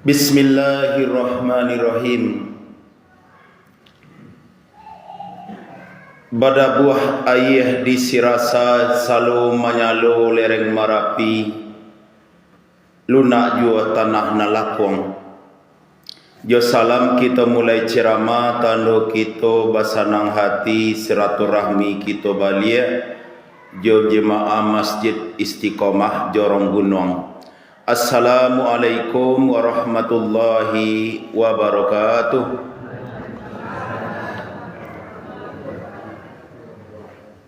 Bismillahirrahmanirrahim. Bada buah ayah di sirasa salo manyalo lereng Marapi, lunak jua tanah nalakwang. Jo salam kita mulai ceramah tando kita basanang hati silaturahmi kita balia jo jemaah Masjid Istiqomah Jorong Gunung. Assalamualaikum warahmatullahi wabarakatuh.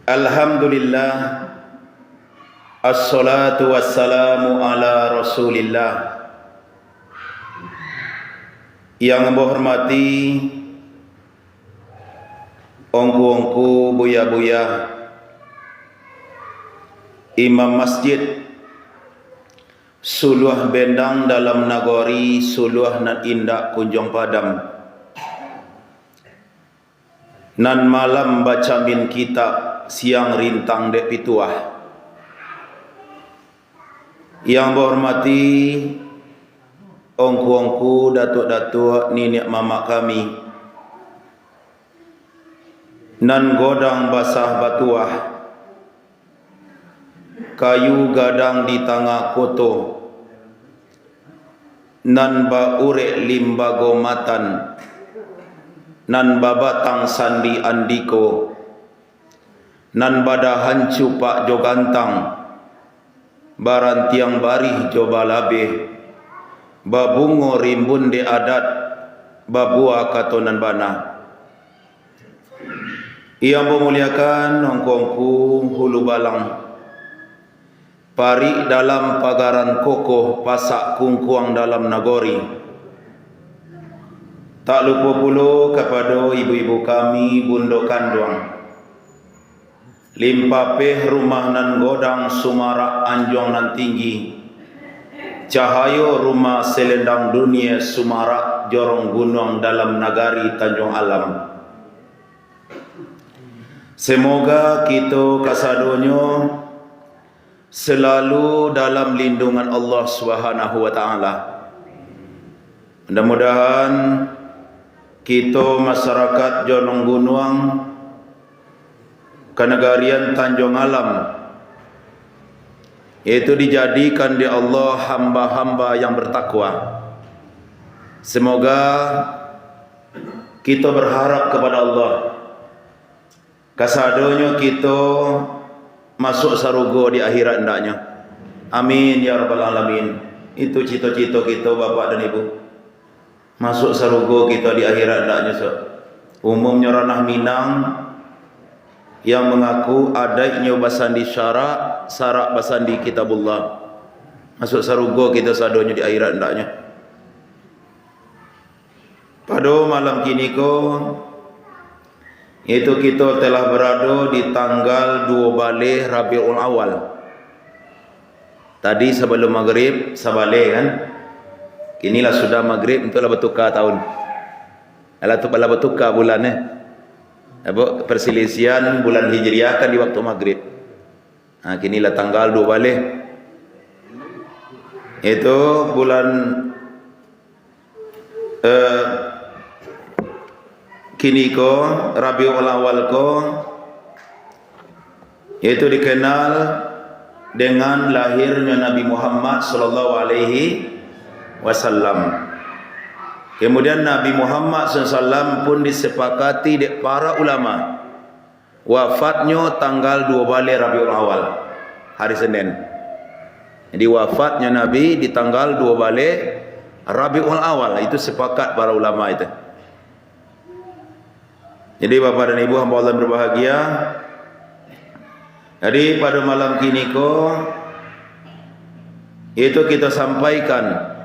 Alhamdulillah, assalatu wassalamu ala rasulillah. Yang menghormati ongku-ongku, buya-buya, imam masjid Suluh Bendang dalam Nagori, Suluh nan indak Kunjung Padam, nan malam baca min kitab, siang rintang dek pituah. Yang berhormati ongku-ongku, datuk-datuk, nenek mama kami, nan godang basah batuah, kayu gadang di tengah koto, nan ba urek limbago matan, nan babatang sandi andiko, nan bada hancu pak jo gantang, barantiang barih jo balabe, babungo rimbun de adat, babua katonan bana. Yang memuliakan ongkongku hulu balang, pari dalam pagaran kokoh pasak kungkuang dalam Nagori. Tak lupa pula kepada ibu-ibu kami bundo kanduang, limpapeh rumah nan godang Sumarak Anjong nan tinggi, cahayo rumah selendang dunia Sumarak Jorong Gunung dalam Nagari Tanjung Alam. Semoga kita kasadonyo selalu dalam lindungan Allah Subhanahu wa taala. Mudah-mudahan kita masyarakat Jorong Gunung kenegarian Tanjung Alam itu dijadikan di Allah hamba-hamba yang bertakwa. Semoga kita berharap kepada Allah kasadonyo kita masuk sarugo di akhirat hendaknya. Amin ya rabbal alamin. Itu cita-cita kita bapak dan ibu, masuk sarugo kita di akhirat hendaknya. So, umumnya ranah Minang yang mengaku adanya basandi syarak, sarak basandi kitabullah, masuk sarugo kita sadonyo di akhirat hendaknya. Pada malam kini ko itu kita telah berada di tanggal 2 Baleh Rabiul Awal. Tadi sebelum maghrib sabale kan. Kinilah sudah maghrib, entahlah bertukar tahun. Alah tu bala bertukar bulan Apa perselisihan bulan Hijriah kan di waktu maghrib. Kinilah tanggal 2 Baleh. Itu bulan kini ko Rabiul Awal ko yaitu dikenal dengan lahirnya Nabi Muhammad sallallahu alaihi wasallam. Kemudian Nabi Muhammad SAW pun disepakati di para ulama wafatnya tanggal 2 Baleh Rabiul Awal, hari Senin. Jadi wafatnya Nabi di tanggal 2 Baleh Rabiul Awal, itu sepakat para ulama itu. Jadi bapak dan ibu hamba Allah yang berbahagia, jadi pada malam kini ko itu kita sampaikan,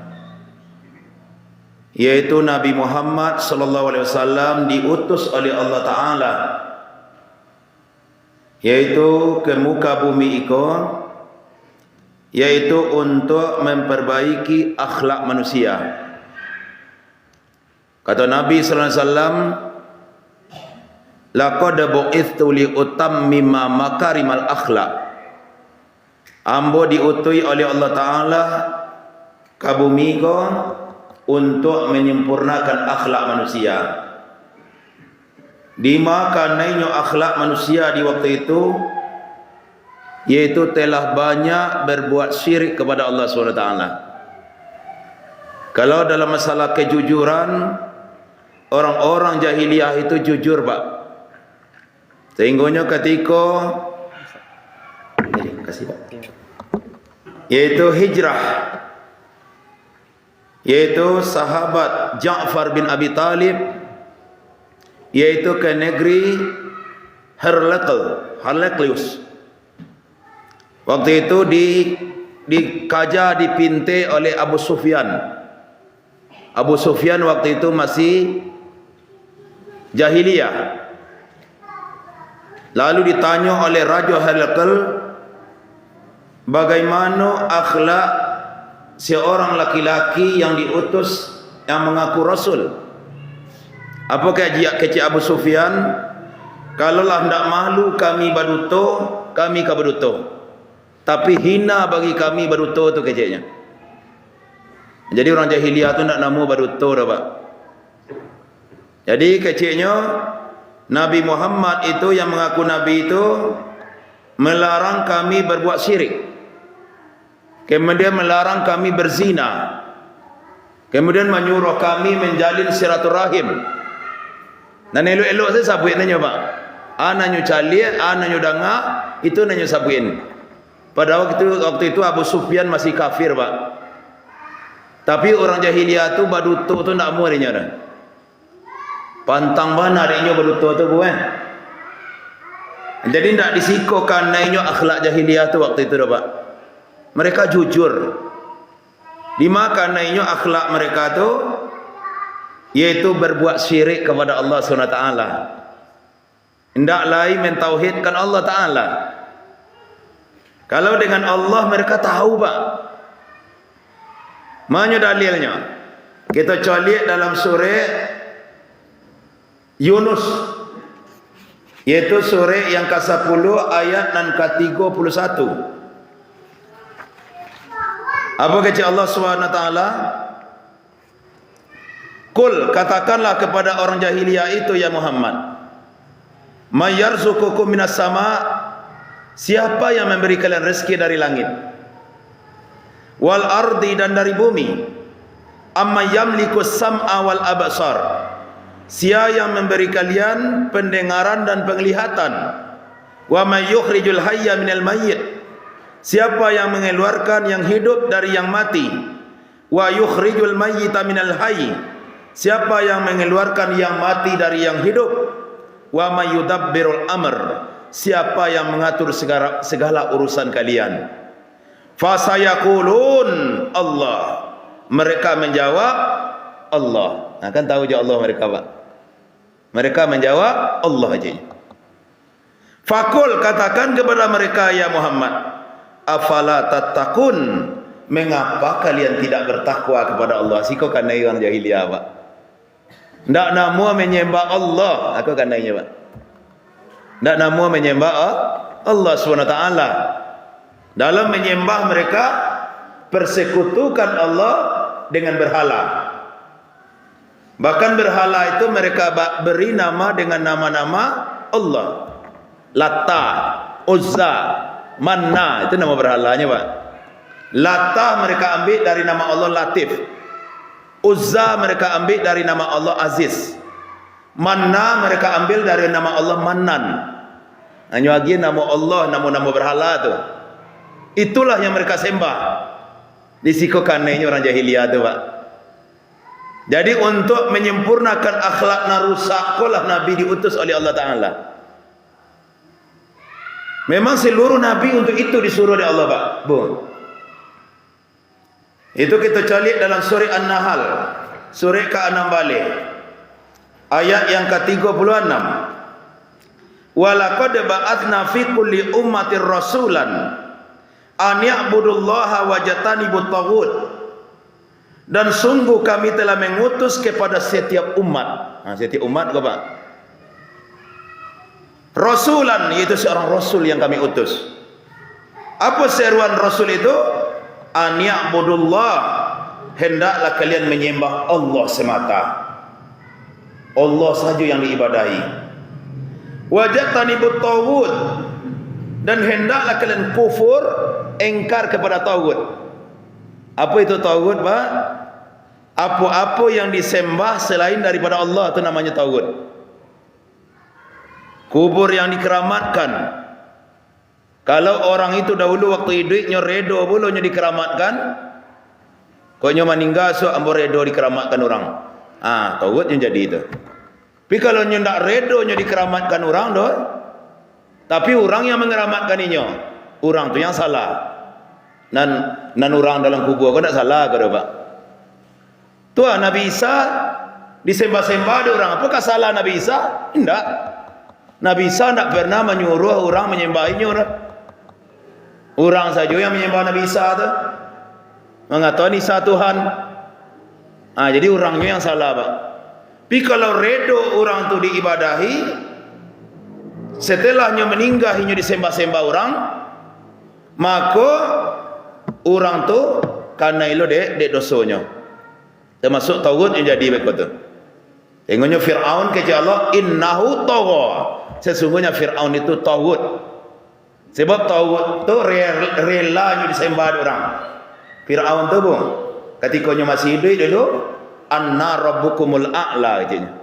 yaitu Nabi Muhammad sallallahu alaihi wasallam diutus oleh Allah Taala, yaitu ke muka bumi iko, yaitu untuk memperbaiki akhlak manusia. Kata Nabi sallallahu alaihi wasallam, laqad bu'ithtu li utammima makarimal akhlak. Ambo diutus oleh Allah Taala ka bumi ko untuk menyempurnakan akhlak manusia. Di makannya akhlak manusia di waktu itu, yaitu telah banyak berbuat syirik kepada Allah SWT. Kalau dalam masalah kejujuran, orang-orang jahiliyah itu jujur, Pak. Sehingga ketika yaitu hijrah, yaitu sahabat Ja'far bin Abi Talib, yaitu ke negeri Heraklius. Waktu itu dikaja, dipintai oleh Abu Sufyan. Abu Sufyan waktu itu masih jahiliyah. Lalu ditanya oleh Raja Herakl, bagaimana akhlak seorang laki-laki yang diutus, yang mengaku Rasul? Apa kecik Abu Sufyan? Kalaulah hendak malu kami baduto, kami kabaduto. Tapi hina bagi kami baduto tu keciknya. Jadi orang jahiliyah tu nak nama baduto dah, Pak. Jadi keciknya Nabi Muhammad itu, yang mengaku Nabi itu, melarang kami berbuat syirik. Kemudian melarang kami berzina. Kemudian menyuruh kami menjalin silaturahim. Dan elok-elok saya sabuin nanya, Pak. Anaknya calik, anaknya danga, itu nanya sabuin. Pada waktu itu Abu Sufyan masih kafir, Pak. Tapi orang jahiliyah tu baduto tu nak mau dia dah. Pantang mana adiknya baduto tu bukan. Jadi tak disikokan naiknya akhlak jahiliyah tu waktu itu dah, Pak. Mereka jujur. Dimakan naiknya akhlak mereka tu, yaitu berbuat syirik kepada Allah SWT. Hendak lain mentauhidkan Allah Ta'ala. Kalau dengan Allah mereka tahu, Pak. Mana dalilnya? Kita calik dalam surah Yunus, yaitu surah yang ke-10 ayat dan ke-31. Apa kata Allah SWT? Kul, katakanlah kepada orang jahiliyah itu, ya Muhammad, may yarzuqukum minas sama', siapa yang memberi kalian rezeki dari langit, wal ardi, dan dari bumi, amma yamliku sam'a wal absar, siapa yang memberi kalian pendengaran dan penglihatan, wa may yukhrijul hayya minal mayyit, siapa yang mengeluarkan yang hidup dari yang mati, wa yukhrijul mayyita minal hayy, siapa yang mengeluarkan yang mati dari yang hidup, wa may yudabbirul amr, siapa yang mengatur segala urusan kalian. Fasayaqulun Allah, mereka menjawab Allah. Nah, kan tahu je Allah mereka, Pak. Mereka menjawab Allah aja. Fakul, katakan kepada mereka, ya Muhammad, afala tattaqun, mengapa kalian tidak bertakwa kepada Allah? Siko kan orang jahiliyah, Pak. Ndak nama menyembah Allah, aku kan nanya, Pak. Ndak nama menyembah Allah SWT. Dalam menyembah mereka persekutukan Allah dengan berhala. Bahkan berhala itu mereka beri nama dengan nama-nama Allah. Lata, Uzza, Manna, itu nama berhalanya, Pak. Lata mereka ambil dari nama Allah Latif. Uzza mereka ambil dari nama Allah Aziz. Manna mereka ambil dari nama Allah Mannan. Hanya lagi nama Allah, nama-nama berhala tu. Itulah yang mereka sembah. Disikokannya orang jahiliyah tu, Pak. Jadi untuk menyempurnakan akhlak narusak, kolah Nabi diutus oleh Allah Ta'ala. Memang seluruh Nabi untuk itu disuruh oleh Allah, Pak. Itu kita calik dalam surah An-Nahl, surah ke-6 balik, ayat yang ke-36. Walaqad ba'atsna fi kulli ummatir rasulan an ya'budullaha wa yatanibut taghut. Dan sungguh kami telah mengutus kepada setiap umat. Setiap umat ke, Pak? Rasulan, yaitu seorang rasul yang kami utus. Apa seruan rasul itu? An ya'budullah, hendaklah kalian menyembah Allah semata. Allah sahaja yang diibadahi. Wajtanibut taghut, dan hendaklah kalian kufur, engkar kepada taghut. Apa itu taghut, Pak? Apa-apa yang disembah selain daripada Allah itu namanya taghut. Kubur yang dikeramatkan. Kalau orang itu dahulu waktu hidupnya redo bolanya dikeramatkan, koknya meninggal so ambo redo dikeramatkan orang. Taghut yang jadi itu. Tapi kalau ndak redo nya dikeramatkan orang doh, tapi orang yang mengeramatkan inyo, orang tu yang salah. Dan orang dalam kubur kau tak salah kau Pak. Tuan Nabi Isa disembah-sembah ada orang. Apakah salah Nabi Isa? Tidak. Nabi Isa tidak pernah menyuruh orang menyembahinya. Orang saja yang menyembah Nabi Isa tu, mengatakan Isa Tuhan. Jadi orangnya yang salah, Pak. Tapi kalau redo orang tu diibadahi, setelahnya meninggal hanya disembah-sembah orang, maka orang tu karena ilo dek dosanya. Termasuk taghut yang jadi begitu. Tengoknya Fir'aun kata Allah, innahu tagha. Sesungguhnya Fir'aun itu taghut. Sebab taghut tu relanya disembah orang. Fir'aun tu pun ketika masih hidup dulu, anna rabbukumul a'la katanya.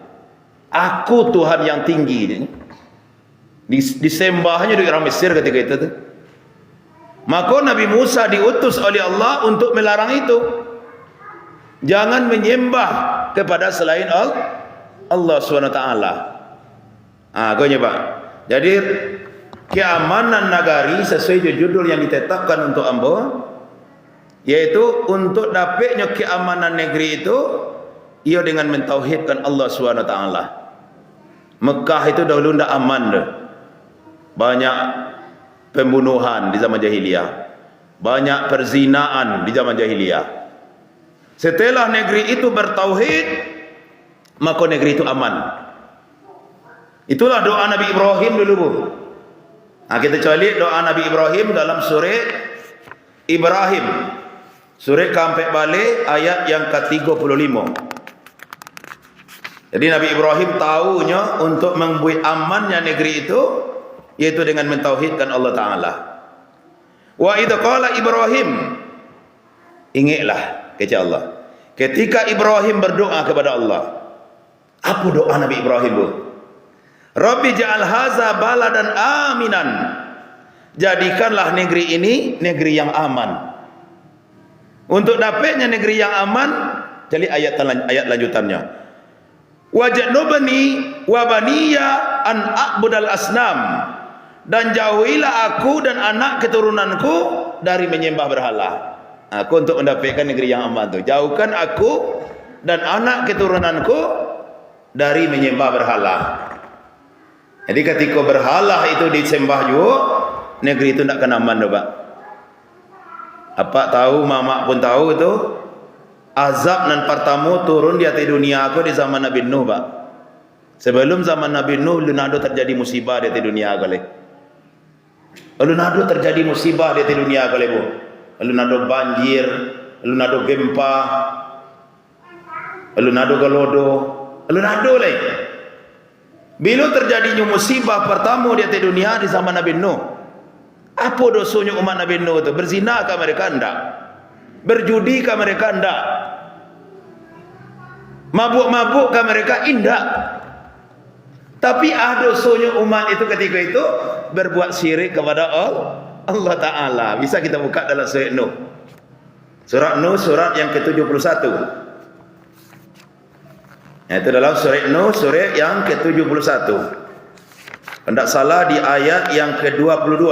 Aku Tuhan yang tinggi katanya. Disembahnya di orang Mesir ketika itu tu. Maka Nabi Musa diutus oleh Allah untuk melarang itu. Jangan menyembah kepada selain Allah SWT. Kau Pak. Jadi keamanan nagari sesuai judul yang ditetapkan untuk ambo, yaitu untuk dapatnya keamanan negeri itu ia dengan mentauhidkan Allah SWT. Mekah itu dahulu tidak aman dah. Banyak pembunuhan di zaman jahiliyah, banyak perzinaan di zaman jahiliyah. Setelah negeri itu bertauhid, maka negeri itu aman. Itulah doa Nabi Ibrahim dulu, Bu. Kita cari doa Nabi Ibrahim dalam surah Ibrahim, surah keempat balik ayat yang ke-35. Jadi Nabi Ibrahim tahunya untuk membuat amannya negeri itu, yaitu dengan mentauhidkan Allah Ta'ala. Wa idza qala Ibrahim, ingatlah kata Allah, ketika Ibrahim berdoa kepada Allah. Apa doa Nabi Ibrahim, Bu? Rabbi ja'al haza baladan aminan. Jadikanlah negeri ini negeri yang aman. Untuk dapatnya negeri yang aman, jadi ayat lanjutannya. Waj'alni wa baniya an a'budal asnam. Dan jauhilah aku dan anak keturunanku dari menyembah berhala. Aku untuk mendapatkan negeri yang aman tu, jauhkan aku dan anak keturunanku dari menyembah berhala. Jadi ketika berhala itu disembah juga, negeri itu tidak akan aman dah, Pak. Apa tahu, mama pun tahu itu azab dan pertama turun di atas dunia aku di zaman Nabi Nuh, Pak. Sebelum zaman Nabi Nuh, lunado terjadi musibah di atas dunia kali. Lunado terjadi musibah di atas dunia kali, Bu. Lalu nado banjir, lalu nado gempa, lalu nado galodo, lalu nado lagi. Bila terjadinya musibah pertama di atas dunia di zaman Nabi Nuh, apa dosanya umat Nabi Nuh itu? Berzina ke mereka enggak? Berjudi ke mereka enggak? Mabuk-mabuk ke mereka enggak? Tapi dosanya umat itu ketika itu berbuat syirik kepada Allah Ta'ala. Bisa kita buka dalam surat Nuh. Surat Nuh, surat yang ke-71. Itu dalam surat Nuh, surat yang ke-71. Tidak salah di ayat yang ke-22.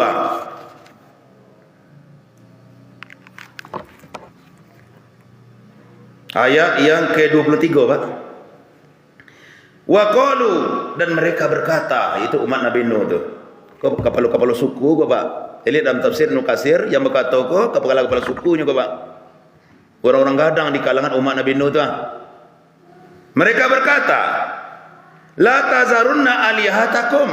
Ayat yang ke-23, Pak. Wa qalu, dan mereka berkata, itu umat Nabi Nuh tu. Kepala-kepala suku, Pak. Jadi dalam tafsir Ibnu Katsir yang berkata ko kepala-kepala sukunya ko, Pak. Orang-orang gadang di kalangan umat Nabi Nuh tu. Mereka berkata, la tazarunna alihatakum.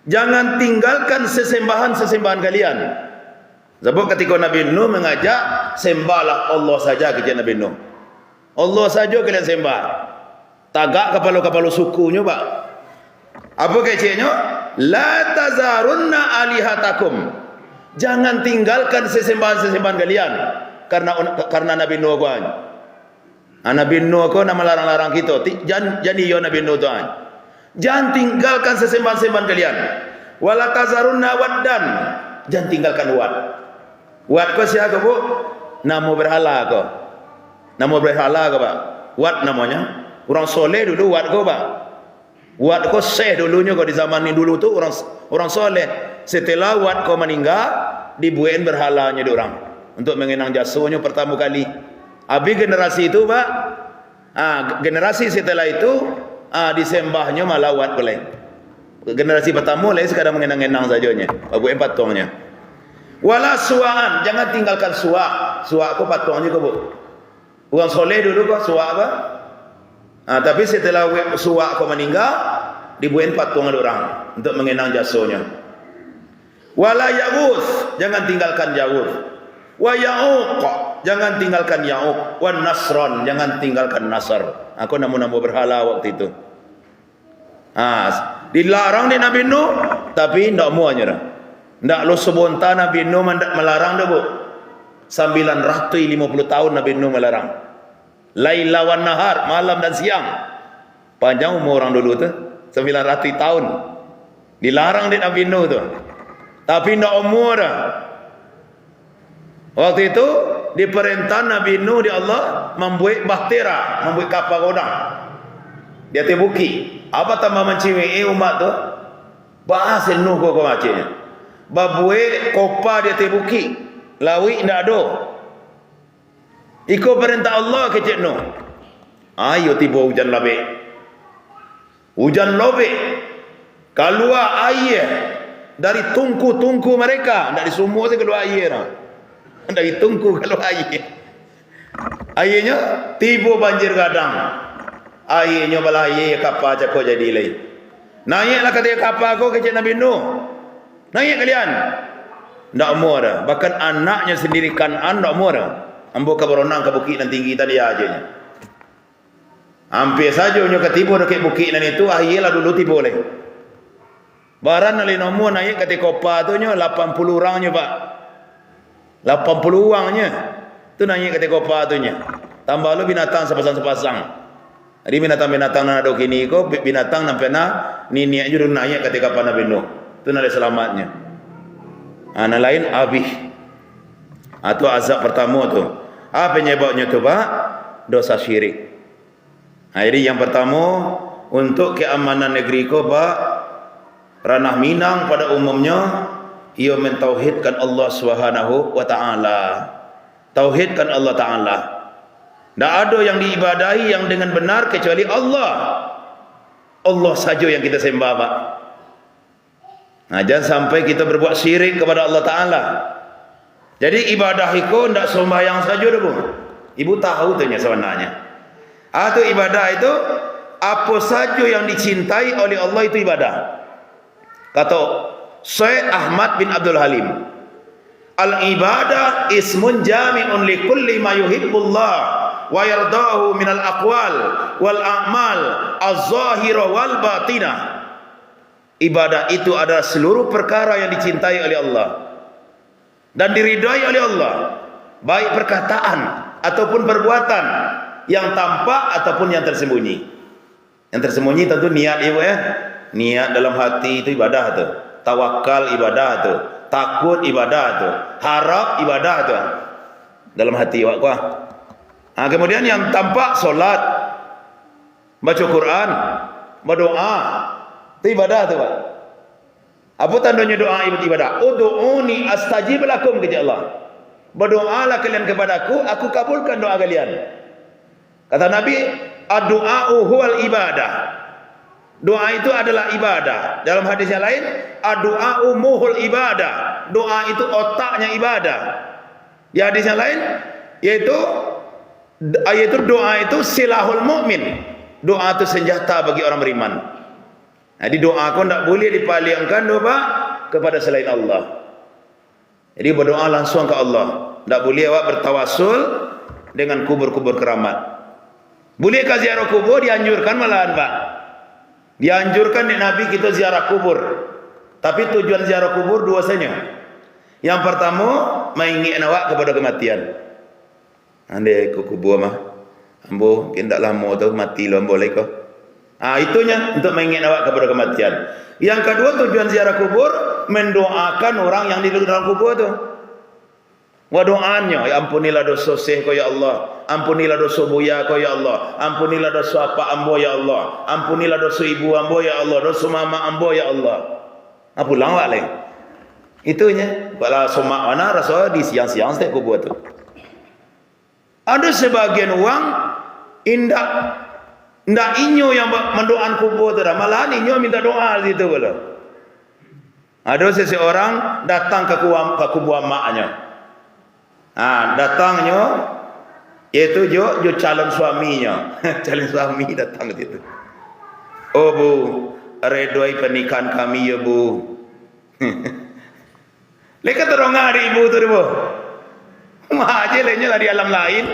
Jangan tinggalkan sesembahan-sesembahan kalian. Sebab ketika Nabi Nuh mengajak, sembahlah Allah saja kejap Nabi Nuh. Allah saja kalian sembah. Tagak kepala-kepala sukunya pak. Apa keceknya? La tazarunna alihatakum. Jangan tinggalkan sesembahan-sesembahan kalian. Karena Nabi Nuh kan. Nabi Nuh ko nama larang-larang kita. Jadi yo Nabi Nuh tuan. Jangan tinggalkan sesembahan-sesembahan kalian. Wala tazarunna waddan. Jangan tinggalkan wad. Wad ko siapa bu? Nama berhala ko. Nama berhala ko pak. Wad namanya. Orang soleh dulu wad ko pak. Wad ko syekh dulunya ko di zaman ini dulu tu orang soleh. Setelah wad ko meninggal, dibuatin berhalanya di orang untuk mengenang jasanya pertama kali. Habis generasi itu pak, generasi setelah itu disembahnya malah wad ko lain. Generasi pertama lain sekadar mengenang-enang sajanya. Buatin patungnya. Wala sua'an, jangan tinggalkan su'a. Su'a ko patungnya ko bu. Orang soleh dulu ko su'a apa? Tapi setelah su'a ko meninggal, dibuatin patung orang untuk mengenang jasanya. Wala ya'uth, jangan tinggalkan ya'uth. Wa ya'uq, jangan tinggalkan ya'uq. Wa nasron, jangan tinggalkan nasr. Aku nama-nama berhala waktu itu. Dilarang di Nabi Nuh, tapi tidak mau aja. Tidak lo sebonta Nabi Nuh melarang dah bu. 950 tahun Nabi Nuh melarang. Laila wan nahar, malam dan siang. Panjang umur orang dulu tu 900 tahun. Dilarang di Nabi Nuh tu. Tapi tidak umur dah. Waktu itu diperintah Nabi Nuh di Allah membuat bahtera, membuat kapal godang. Dia tebuki. Apa tambah menciwi umat tu? Bahasa Nuh kau macamnya. Babue kopa dia tebuki. Lawi tidak ada. Ikut perintah Allah kecik Nuh. Ayo tiba hujan labik. Hujan labik. Keluar air dari tungku-tungku mereka. Dari semua saya keluar air. Dari tungku keluar air. Airnya tiba banjir gadang. Airnya bala air kapal cakap jadi lain. Naiklah kata kapal aku kecik Nabi Nuh. Naik kalian. Tak mau dah. Bahkan anaknya sendiri Kan'an tak mau dah. Ambo ke beronang ke bukit dan tinggi tadi aja. Hampir saja nya ketipu dekat bukit dan itu akhirlah dulu tipu boleh. Baran ali nombor naik ke kopa tu nya 80 orangnya pak. 80 orangnya. Tu naik ke kopa tu nya. Tambah lu binatang sepasang-sepasang. Jadi binatang-binatang nak ada kini ko binatang nampak na ni aja dulu naik ke kapal Nabi Nuh. Itu nak selamatnya. Anak lain habis. Itu azab pertama tu. Apa penyebabnya tu pak? Dosa syirik. Jadi yang pertama untuk keamanan negeri ko pak, ranah Minang pada umumnya ia mentauhidkan Allah Subhanahu wa taala. Tauhidkan Allah taala. Tak ada yang diibadahi yang dengan benar kecuali Allah. Allah saja yang kita sembah pak. Jangan sampai kita berbuat syirik kepada Allah Ta'ala. Jadi ibadah itu tidak sembahyang saja dah bu. Ibu tahu tu sebenarnya. Atau ibadah itu apa saja yang dicintai oleh Allah itu ibadah. Kata Syekh Ahmad bin Abdul Halim, al-ibadah ismun jami'un li kulli ma yuhibbullah wa yardahu minal aqwal wal a'mal az-zahira wal batinah. Ibadah itu adalah seluruh perkara yang dicintai oleh Allah dan diridai oleh Allah, baik perkataan ataupun perbuatan yang tampak ataupun yang tersembunyi. Yang tersembunyi tentu niat ibu ya. Niat dalam hati itu ibadah tu. Tawakal ibadah tu. Takut ibadah tu. Harap ibadah tu. Dalam hati awak kuah. Kemudian yang tampak solat, baca Quran, berdoa. Itu ibadah tu pak. Apa tandanya doa ibadah? Ud'uni astajib lakum kata Allah. Berdoalah kalian kepadaku, aku kabulkan doa kalian. Kata Nabi, ad-du'a'u huwal ibadah. Doa itu adalah ibadah. Dalam hadis yang lain, ad-du'a'u muhul ibadah. Doa itu otaknya ibadah. Di hadis yang lain, yaitu doa itu silahul mu'min. Doa itu senjata bagi orang beriman. Jadi doa kau tak boleh dipalingkan doa kepada selain Allah. Jadi berdoa langsung ke Allah. Tak boleh awak bertawasul dengan kubur-kubur keramat. Bolehkah ziarah kubur? Dianjurkan malahan Pak. Dianjurkan di Nabi kita ziarah kubur. Tapi tujuan ziarah kubur dua saja. Yang pertama, mengingat awak kepada kematian. Andai ke kubur mah, ambo mungkin tak lama tu mati lo ambo lagi. Itunya untuk mengingat awak kepada kematian. Yang kedua, tujuan ziarah kubur mendoakan orang yang di dalam kubur tu. Wa doanya, ya ampunilah dosa seh ko ya Allah, ampunilah dosa buya ko ya Allah, ampunilah dosa apa ambo ya Allah, ampunilah dosa ibu ambo ya Allah, dosa mama ambo ya Allah. Pulang awak lain. Itunya. Kalau somak mana rasa di siang-siang setiap kubur tu. Ada sebagian orang indak inyo yang mendoakan kubur tu dah. Malahan inyo minta doa situ pula. Ada seseorang datang ke kubur maknya. Datangnya iaitu jo calon suaminya. Calon suami datang ke situ. Oh Bu, redoi pernikahan kami ya Bu. Leka terong hari ibu tu Bu. Mah aja lah di alam lain,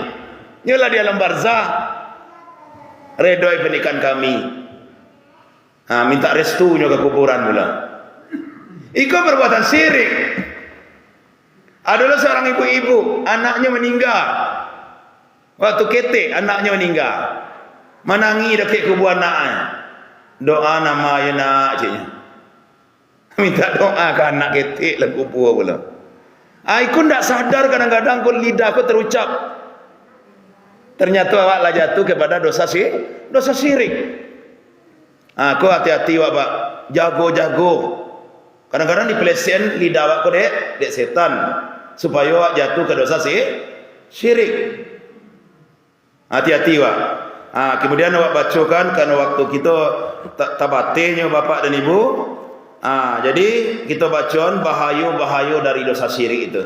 nyolah di alam barzah. Redoi pernikahan kami. Minta restunya ke kuburan pula. Iko perbuatan syirik. Adalah seorang ibu-ibu, anaknya meninggal. Waktu ketik anaknya meninggal. Menangi dekat kubur anaknya. Doa nama ya nak ciknya. Minta doa ke anak ketik lah kubur pula. Aku tak sadar kadang-kadang kau lidah aku terucap. Ternyata awak lah jatuh kepada dosa syirik. Kau hati-hati awak Pak. Jago-jago. Kadang-kadang dipelesen lidah awak kau dek setan. Supaya awak jatuh ke dosa syirik. Hati-hati awak. Kemudian awak bacakan karena waktu kita tabatnya bapak dan ibu. Jadi kita bacakan bahaya-bahaya dari dosa syirik itu.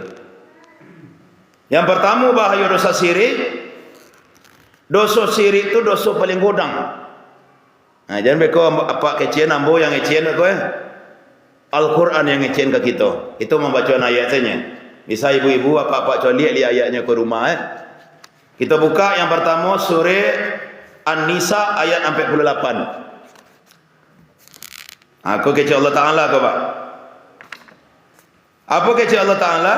Yang pertama bahaya dosa syirik. Dosa syirik itu dosa paling godang. Jangan beko apa kecian ambo yang kecian aku Al-Quran yang kecian ke kita. Itu membacakan ayatnya. Bisa ibu-ibu apa-apa lihat ayatnya ke rumah Kita buka yang pertama surah An-Nisa ayat 48. Aku kecil Allah Ta'ala ke Pak. Apa kecil Allah Ta'ala?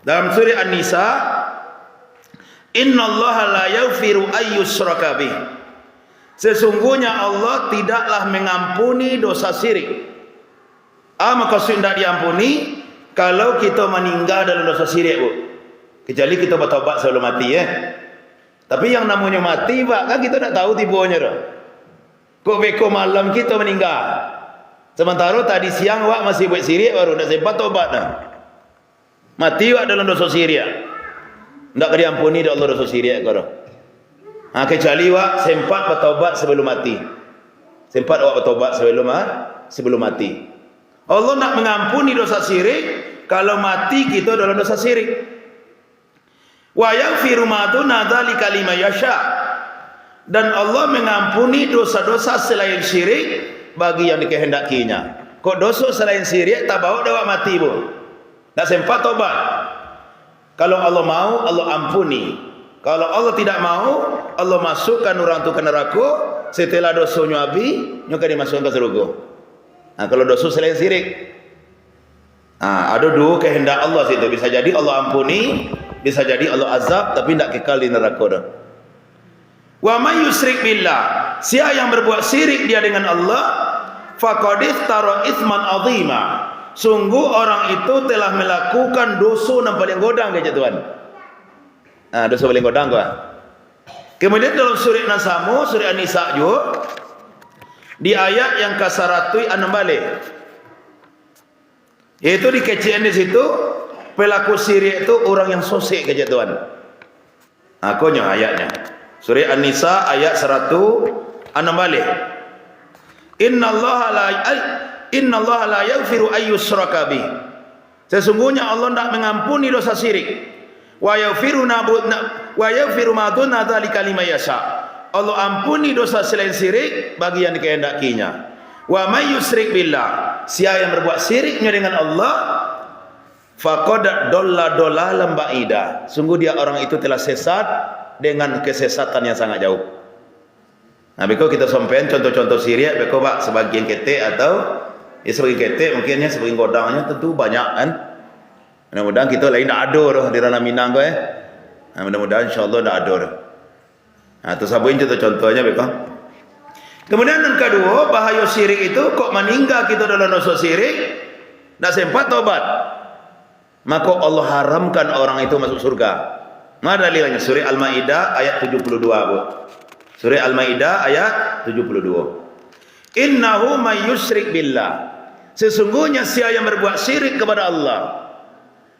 Dalam surah An-Nisa, Inna Allah la yaghfiru ayyushraka bih. Sesungguhnya Allah tidaklah mengampuni dosa syirik. Maksud tidak diampuni kalau kita meninggal dalam dosa syirik Bu. Kecuali kita bertaubat sebelum mati Tapi yang namanya mati Pak, kan kita tak tahu tibuannya dah. Kok beko malam kita meninggal. Sementara tadi siang wak masih buat syirik baru nak sempat taubat dah. Mati wak dalam dosa syirik. Ndak diampuni dak Allah dosa syirik kau dah. Kecuali wak sempat bertaubat sebelum mati. Sempat wak bertaubat sebelum mati. Allah nak mengampuni dosa syirik kalau mati kita dalam dosa syirik. Wa yaghfiru ma duna dzalika liman yasha. Dan Allah mengampuni dosa-dosa selain syirik bagi yang dikehendakinya. Kok dosa selain syirik tak bawa dah mati Bu. Tak sempat tobat. Kalau Allah mau, Allah ampuni. Kalau Allah tidak mau, Allah masukkan orang tu ke neraka. Setelah dosanya habis, nyoka dimasukkan ke surga. Kalau dosa selain syirik, ada dua kehendak Allah situ. Bisa jadi Allah ampuni, bisa jadi Allah azab, tapi tidak kekal di neraka dah. Wa may yusyrik billah, siapa yang berbuat syirik dia dengan Allah, faqad iftara itsman azima, sungguh orang itu telah melakukan dosa yang paling godang dia Tuhan. Dosa paling godang kau. Kemudian dalam surah Nasamu, surah An-Nisa juga di ayat yang ke-106 balik. Yaitu dikecian di situ pelaku syirik itu orang yang sosik ke Tuhan. Akunya ayatnya. Surah An-Nisa ayat 106 balik. Innallaha la yaghfiru ayyushraka bih. Sesungguhnya Allah tidak mengampuni dosa syirik. Wa yaghfiru ma duna dzalika liman yasha. Allah ampuni dosa selain syirik bagi yang dikehendakinya. Wa may yusyrik billah, siapa yang berbuat syiriknya dengan Allah, Faqad dolla dolalan ba'ida. Sungguh dia orang itu telah sesat dengan kesesatan yang sangat jauh. Nah, beko kita sampaikan contoh-contoh syirik, beko pak sebagian ketek atau ya sebagian ketek mungkinnya sebagian godangnya tentu banyak kan. Mudah-mudahan kita lain tak ada dah di ranah Minang ko Nah, mudah-mudahan insyaallah tak ada dah. Nah, tu sabuin contoh-contohnya beko. Kemudian yang kedua, bahaya syirik itu kok meninggal kita dalam dosa syirik, tak sempat tobat. Maka Allah haramkan orang itu masuk surga. Mana dalilnya? Surah Al-Maidah ayat 72, Bu. Surah Al-Maidah ayat 72. Innahu may yusyrik billah. Sesungguhnya siapa yang berbuat syirik kepada Allah,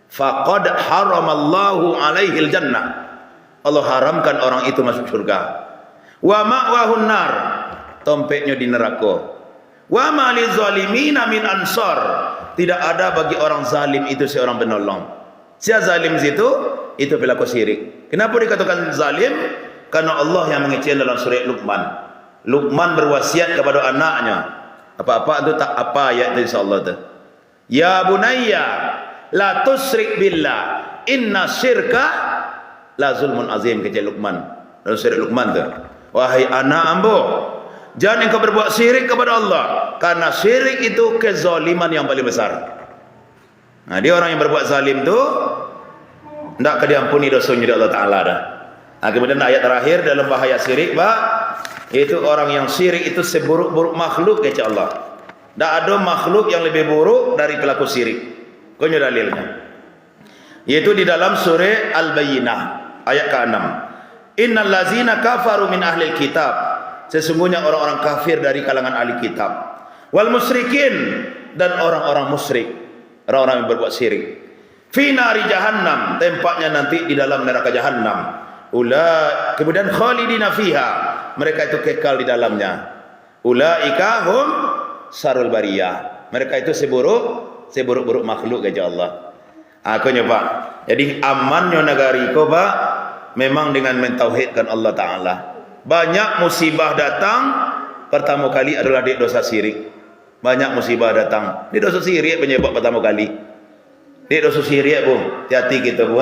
faqad haramallahu alaihil jannah. Allah haramkan orang itu masuk surga. Wa ma'wahun nar. Tompeknya di neraka. Wa ma lizalimina min ansar. Tidak ada bagi orang zalim itu seorang penolong. Siapa zalim itu? Itu pelaku syirik. Kenapa dikatakan zalim? Karena Allah yang mengecil dalam surah Luqman. Luqman berwasiat kepada anaknya. Apa-apa itu tak apa ayat itu insyaallah tu. Ya bunayya la tusyrik billah. Inna syirka la zulmun azim, kecil Luqman. Dalam surah Luqman tu. Wahai anak ambo, jangan engkau berbuat syirik kepada Allah, karena syirik itu kezaliman yang paling besar. Nah, dia orang yang berbuat zalim tu tidak diampuni dosanya oleh Allah Taala dah. Nah, kemudian ayat terakhir dalam bahaya syirik, Pak, yaitu orang yang syirik itu seburuk-buruk makhluk kata Allah. Tidak ada makhluk yang lebih buruk dari pelaku syirik. Punya dalilnya. Yaitu di dalam surah Al-Bayyinah ayat ke-6. Innal ladzina kafaru min ahlil kitab. Sesungguhnya orang-orang kafir dari kalangan ahli kitab, wal musyrikin, dan orang-orang musyrik, orang-orang yang berbuat syirik, fi nari jahannam, tempatnya nanti di dalam neraka jahannam. Kemudian khalidina fiha, mereka itu kekal di dalamnya. Ulaika hum sarul bariyah, mereka itu seburuk-buruk makhluk kata Allah. Aku nyoba. Jadi amannya negari ko Pak, memang dengan mentauhidkan Allah Ta'ala. Banyak musibah datang, pertama kali adalah di dosa syirik. Banyak musibah datang di dosa syirik, penyebab pertama kali di dosa syirik, Bu. Hati-hati kita, Bu.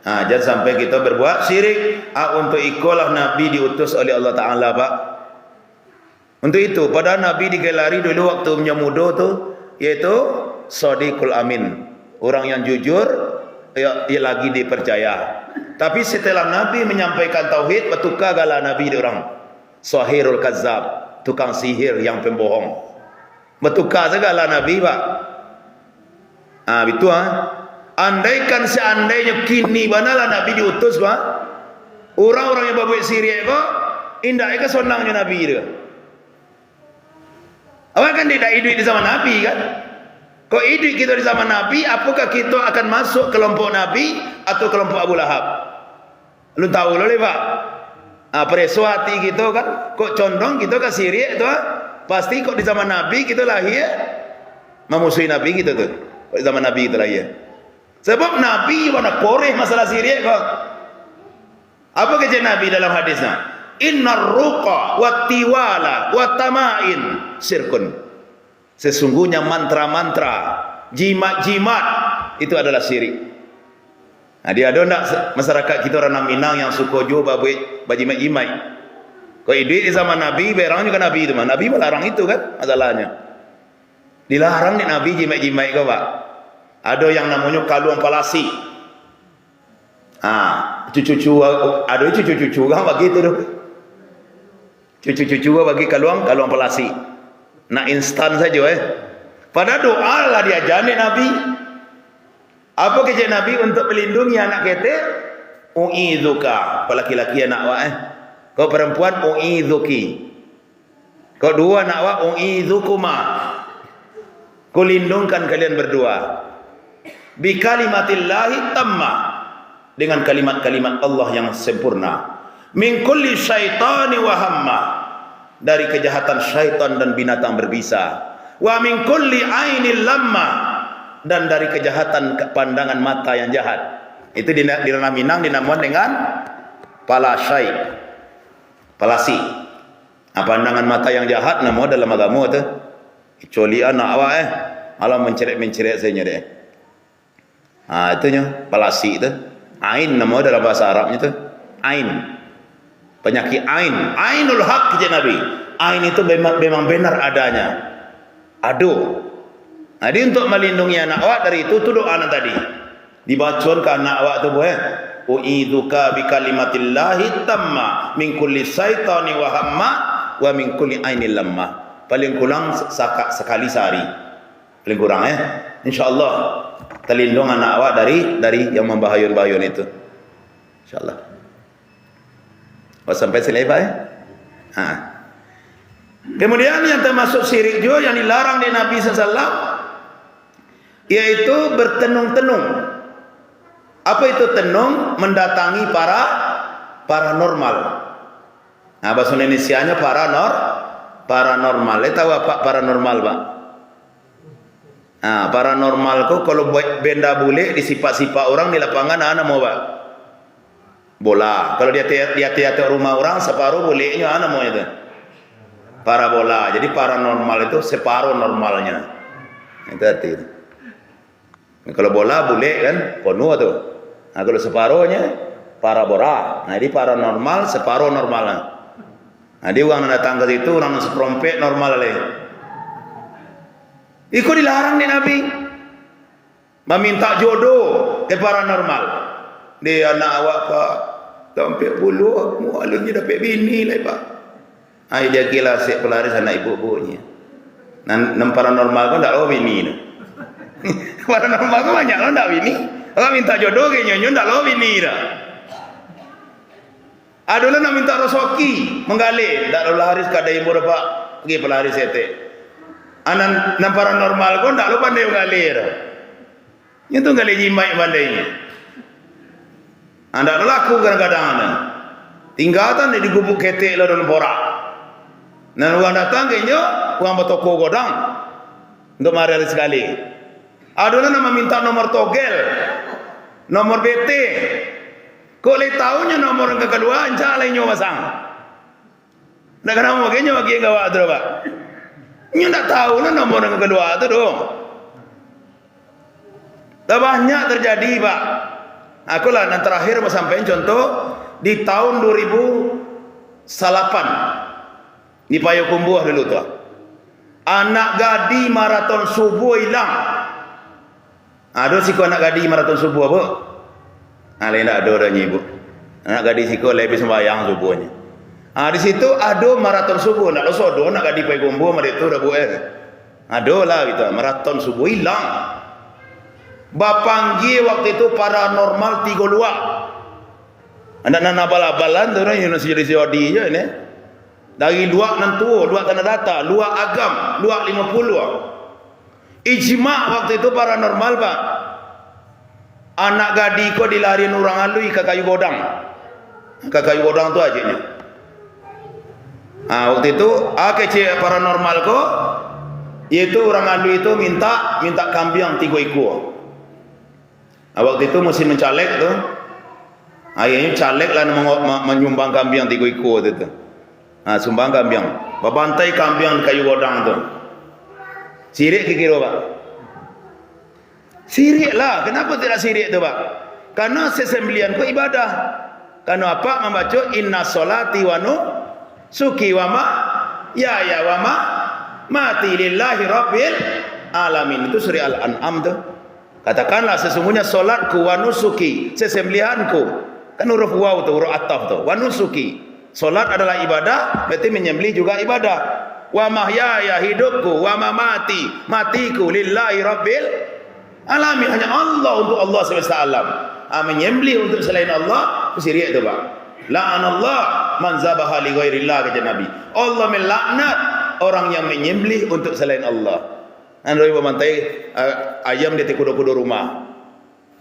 Jangan sampai kita berbuat syirik. Untuk ikulah Nabi diutus oleh Allah Ta'ala, Pak. Untuk itu, pada Nabi digelari dulu waktu muda tu, yaitu Shadiqul Amin, orang yang jujur, ia lagi dipercaya. Tapi setelah Nabi menyampaikan tauhid, bertukar gala Nabi di orang Sahirul Kazzab, tukang sihir yang pembohong. Bertukar segala Nabi, Pak. Betul, andaikan seandainya kini banalah Nabi diutus, Pak, orang-orang yang berbuat syirik, Pak, indah ke sonangnya Nabi itu. Awak kan tidak hidup di zaman Nabi kan? Kau hidup kita di zaman Nabi, apakah kita akan masuk kelompok Nabi atau kelompok Abu Lahab? Lu tahu loh, Pak. Peresuati gitu kan, kok condong kita ke syirik itu, pasti kok di zaman Nabi kita lahir memusuhi Nabi gitu tuh. Kok di zaman Nabi kita lahir. Sebab Nabi mana koreh masalah syirik kok. Apa kata Nabi dalam hadisnya? Innar ruqa wa tiwala wa tamain syirkun. Sesungguhnya mantra-mantra, jimat-jimat itu adalah syirik. Nah, dia ada tak masyarakat kita orang Minang yang suka jual bajimat-jimat? Kau hidup di zaman Nabi, berang juga Nabi itu mah. Nabi melarang itu kan masalahnya. Dilarang nih Nabi jimat-jimat kau, Pak. Ada yang namanya kaluang palasi. Cucu-cucu, ada cucu-cucu kan begitu tu. Cucu-cucu bagi kaluang palasi. Nak instan saja Pada doa lah dia jani Nabi. Apa kerja Nabi untuk melindungi anak kita? U'idzuka. Kau laki-laki anak wa Kau perempuan u'idzuki. Kau dua anak wa u'idzukuma. Kau lindungkan kalian berdua. Bi kalimatillahi tamma. Dengan kalimat-kalimat Allah yang sempurna. Min kulli syaitani wa hamma. Dari kejahatan syaitan dan binatang berbisa. Wa min kulli ainil lamma, dan dari kejahatan pandangan mata yang jahat. Itu di ranah Minang dinamakan dengan palasai, palasi. Pandangan mata yang jahat nama dalam agama tu. Kecuali anak awak malah menceret-menceret saja deh. Itunya palasi itu. Ain nama dalam bahasa Arabnya itu. Ain. Penyakit ain. Ainul haq kata Nabi. Ain itu memang benar adanya. Aduh. Jadi untuk melindungi anak awak dari itu doa anak tadi. Dibacakan ke anak awak tu boleh. U'idzuka bi kalimatillahi tamma min kulli syaitani wa hamma wa min kulli ainil lamma. Paling kurang sekali sehari. Paling kurang insyaallah terlindung anak awak dari yang membahayun-bahayun itu. Insyaallah. Sampai selesai Kemudian yang termasuk syirik juga yang dilarang di Nabi SAW, yaitu bertenung-tenung. Apa itu tenung? Mendatangi para paranormal. Bahasa Indonesianya paranormal. Tahu apa paranormal, Pak? Paranormal itu kalau benda bule disipak-sipak orang di lapangan, mau Pak? Bola. Kalau dia teater rumah orang, separuh bolehnya mau itu. Parabola. Jadi paranormal itu separuh normalnya. Itu arti. Kalau bola boleh kan penuh tuh. Kalau separuhnya parabola. Jadi paranormal separuh normalnya. Dia orang datang ke situ orang seperompet normal lagi. Itu dilarang di Nabi. Meminta jodoh ke paranormal. Dia anak awak Pak sampai bulu mualutnya dapat bini lah Pak. Dia kira asyik pelaris anak ibu-ibunya. Nam paranormal kan tak tahu bini tu. Paranormal kan banyak lah tak bini. Orang minta jodoh ke nyonya tak tahu bini dah. Adalah nak minta resoki menggalih tak tahu laris kada ibu dapat pergi pelaris sete. Nam paranormal kan tak tahu pandai menggalih dah. Itu galih jimai pandainya. Anda laku kadang-kadang tinggalkan di gubuk ketek lah dalam porak. Dan orang datang kayaknya orang bertoko godang untuk mari sekali. Adalah nama minta nomor togel, nomor BT. Kau le tahunya nomor yang kedua, anca lainnya pasang. Nak kenapa makanya bagi gawat tu Pak? Nyo tak tahu lah nomor yang kedua tu dong. Tak banyak terjadi Pak. Aku lah yang terakhir sampai contoh di tahun 2008 di Payakumbuh dulu tu. Anak gadi maraton subuh hilang. Ada siku anak gadi maraton subuh apa? Lain tak ada orangnya ibu. Anak gadi siku lebih sembahyang subuhnya. Di situ ada maraton subuh. Nak losodo nak gadi Payakumbuh mereka tu dah buat. Ada lah gitu maraton subuh hilang. Bapanggi waktu itu paranormal 3 luak. Anak-anak bal-balan tu orang yang jadi COD je ni. Dari luak nan tua, luak tanah data, luak agam, luak 50. Ijma' waktu itu paranormal Pak. Anak gadi ko dilarian orang alui ke kayu godang. Ke kayu godang tu aja. Waktu itu kecil paranormal ko yaitu orang alui itu minta kambing 3 ekor. Waktu itu musim mencalek tu. Akhirnya calek lah menyumbang kambing 3 ekor tu. Sumbang kambing. Babantai kambing kayu godang tu. Sirik kira Pak. Sirik lah. Kenapa tidak sirik tu Pak? Karena sesembelian ku ibadah. Karena apa? Membaca inna solati wa nusuki wa ma ya wa ma mati lillahi rabbil alamin. Itu surah Al-An'am tu. Katakanlah sesungguhnya solatku wa nusuki, sesembelihanku. Kan huruf waw tu, huruf ataf tu. Wa nusuki. Solat adalah ibadah, berarti menyembelih juga ibadah. Wa mahyaya hidupku, wa mamati matiku lillahi rabbil alamin. Hanya Allah untuk Allah semesta alam. Menyembelih untuk selain Allah itu syirik tu Pak. La'anallah man zabaha li ghairillah kata Nabi. Allah melaknat orang yang menyembelih untuk selain Allah. Andoi memantai ayam di kudo-kudo rumah.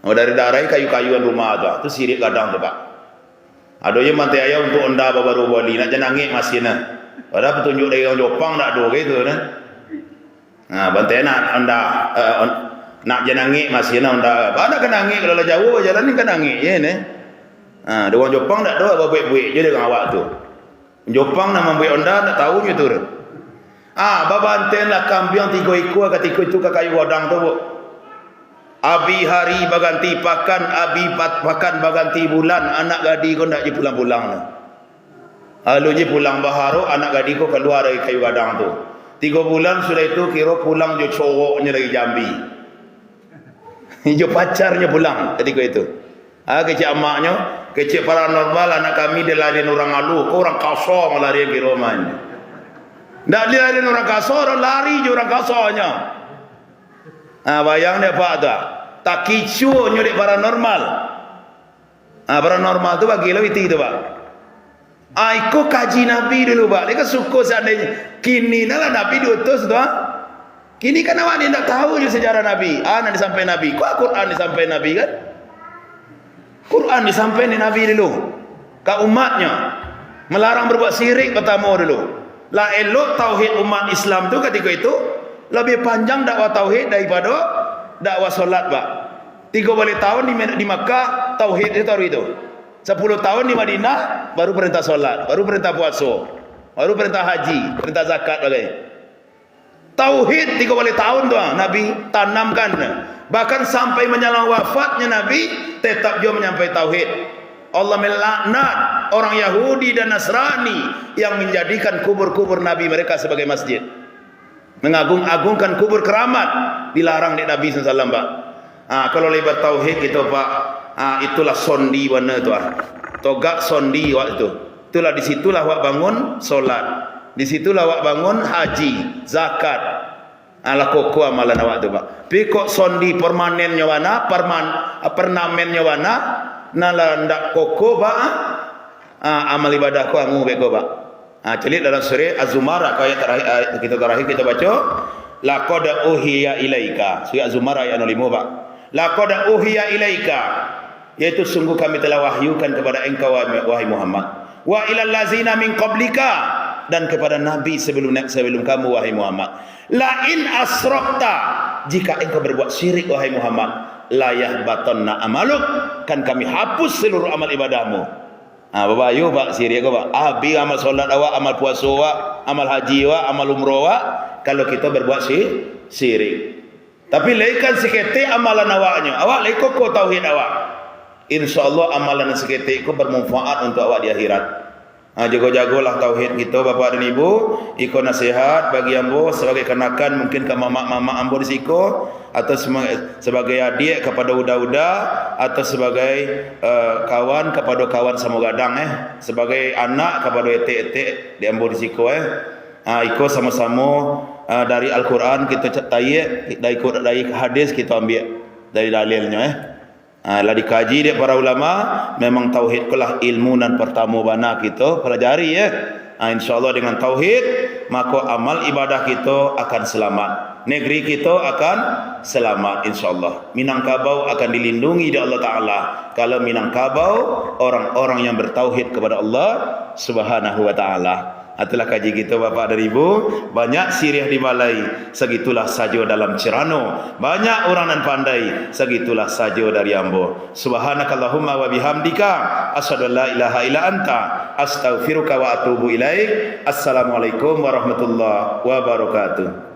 Dari darai kayu-kayuan rumah tu. Itu syirik kadang tu Pak. Ada yang mantai ayam untuk anda baru bali nak jenangik masih na. Ada petunjuk dari orang Jepang tak ada gitu na. Bantai nak anda nak jenangik masih na anda. Ada kenangik kalau jauh jalan ni kenangik je ni. Ada orang Jepang tak ada apa buik-buik je dengan awak tu. Jepang nak membuat anda tak tahu je tu. Babanten lah kambing 3 ekor ketika itu ke kayu godang tu. Abi hari baganti pakan, abi pakan baganti bulan, anak gadi ko ndak je pulang-pulang na. Lalu je pulang baharu, anak gadi ko keluar dari kayu gadang tu. 3 bulan sudah itu kira pulang je cowoknya lagi Jambi. Jo pacarnya pulang ketika itu. Kecik amaknya, kecik paranormal anak kami dia lari orang alu, kau orang kasar lari ke rumahnya. Ndak dia lari orang kasar, lari je orang kasarnya. Bayang dia pak tak? Tak kicu nyurik paranormal. Paranormal tu bagi lebih itu pak. Aku kaji Nabi dulu pak. Dia suka seandainya. Kini lah Nabi diutus tu. Kini kan awak ni tak tahu je sejarah Nabi. Nak disampaikan Nabi. Kok Quran disampaikan Nabi kan? Quran disampaikan Nabi dulu. Ke umatnya. Melarang berbuat syirik pertama dulu. Lah elok tauhid umat Islam tu ketika itu lebih panjang dakwah tauhid daripada dakwah solat pak. 3 tahun di Makkah tauhid itu. 10 tahun di Madinah baru perintah solat, baru perintah puasa, baru perintah haji, perintah zakat bagai. Tauhid 3 tahun tu Nabi tanamkan. Bahkan sampai menjelang wafatnya Nabi tetap dia menyampaikan tauhid. Allah melaknat orang Yahudi dan Nasrani yang menjadikan kubur-kubur Nabi mereka sebagai masjid. Mengagung-agungkan kubur keramat dilarang di Nabi SAW pak. Kalau lebar tauhid itu pak, itulah sondi warna tu togak sondi waktu itu. Itulah disitulah wak bangun solat, disitulah wak bangun haji, zakat. Ala koko amalan awak tu pak. Pikok sondi permanennya wana, pernamennya wana, nala ndak koko pak. Amal ibadah ko angu beko pak. Celik dalam surah Az-Zumar ayat terakhir kita baca laqad uhiya ilaika. Surah Az-Zumar ayat 05 pak. Laqad uhiya ilaika, yaitu sungguh kami telah wahyukan kepada engkau wahai Muhammad, wa ilal ladzina min qablika, dan kepada nabi sebelum kamu wahai Muhammad, la in asrakta, jika engkau berbuat syirik wahai Muhammad, la yahbatanna amaluk, kan kami hapus seluruh amal ibadahmu. Bapak ayo pak syirik ko pak. Abi amal solat awak, amal puasa awak, amal haji awak, amal umrah awak, kalau kita berbuat syirik. Tapi laikan sekete amalan awaknya. Awak laikok ko tauhid awak. InsyaAllah amalan sekete itu bermanfaat untuk awak di akhirat. Jago-jagolah tauhid kita bapak dan ibu. Iko nasihat bagi ambo sebagai kenakan, mungkin ke mama ambo di siko, atau sebagai adik kepada uda-uda, atau sebagai kawan kepada kawan sama gadang sebagai anak kepada etek-etek di ambo di siko iko sama-sama dari Al-Quran kita tayyik, dari hadis kita ambil dari dalilnya lah dikaji dia para ulama. Memang tauhid kelah ilmu dan pertama bana kita pelajari insyaallah dengan tauhid maka amal ibadah kita akan selamat, negeri kita akan selamat insyaallah. Minangkabau akan dilindungi di Allah Ta'ala kalau Minangkabau orang-orang yang bertauhid kepada Allah Subhanahu wa Ta'ala. Itulah kaji kita bapak dan ibu. Banyak sirih di balai, segitulah saja dalam cerano. Banyak orang dan pandai, segitulah saja dari ambo. Subhanakallahumma wa bihamdika asyhadu an la ilaha illa anta astaghfiruka wa atubu ilaik. Assalamualaikum warahmatullahi wabarakatuh.